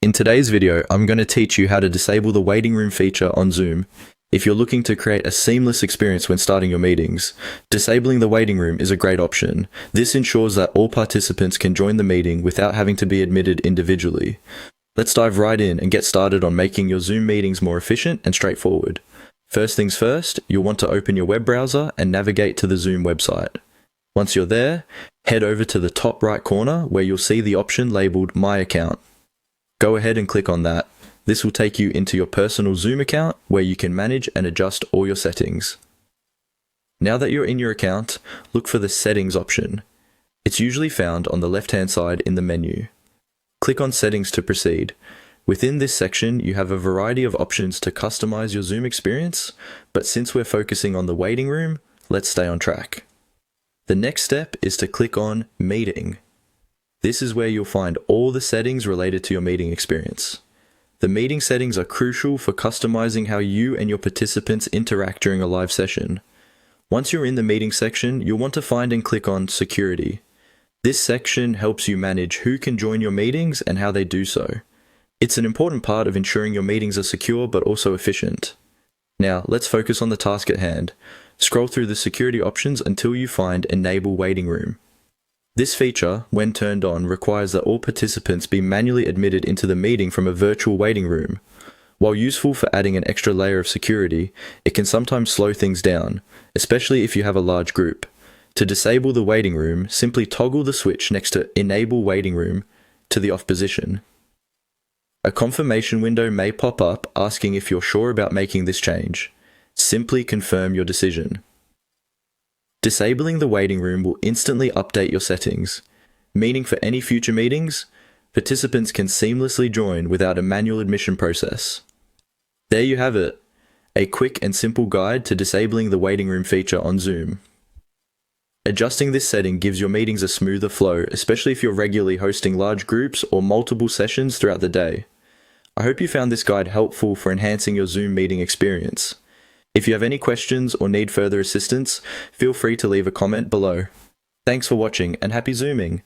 In today's video, I'm going to teach you how to disable the waiting room feature on Zoom. If you're looking to create a seamless experience when starting your meetings, disabling the waiting room is a great option. This ensures that all participants can join the meeting without having to be admitted individually. Let's dive right in and get started on making your Zoom meetings more efficient and straightforward. First things first, you'll want to open your web browser and navigate to the Zoom website. Once you're there, head over to the top right corner where you'll see the option labeled My Account. Go ahead and click on that. This will take you into your personal Zoom account where you can manage and adjust all your settings. Now that you're in your account, look for the Settings option. It's usually found on the left-hand side in the menu. Click on Settings to proceed. Within this section, you have a variety of options to customize your Zoom experience, but since we're focusing on the waiting room, let's stay on track. The next step is to click on Meeting. This is where you'll find all the settings related to your meeting experience. The meeting settings are crucial for customizing how you and your participants interact during a live session. Once you're in the meeting section, you'll want to find and click on Security. This section helps you manage who can join your meetings and how they do so. It's an important part of ensuring your meetings are secure but also efficient. Now, let's focus on the task at hand. Scroll through the security options until you find Enable Waiting Room. This feature, when turned on, requires that all participants be manually admitted into the meeting from a virtual waiting room. While useful for adding an extra layer of security, it can sometimes slow things down, especially if you have a large group. To disable the waiting room, simply toggle the switch next to Enable Waiting Room to the off position. A confirmation window may pop up asking if you're sure about making this change. Simply confirm your decision. Disabling the waiting room will instantly update your settings, meaning for any future meetings, participants can seamlessly join without a manual admission process. There you have it, a quick and simple guide to disabling the waiting room feature on Zoom. Adjusting this setting gives your meetings a smoother flow, especially if you're regularly hosting large groups or multiple sessions throughout the day. I hope you found this guide helpful for enhancing your Zoom meeting experience. If you have any questions or need further assistance, feel free to leave a comment below. Thanks for watching and happy Zooming!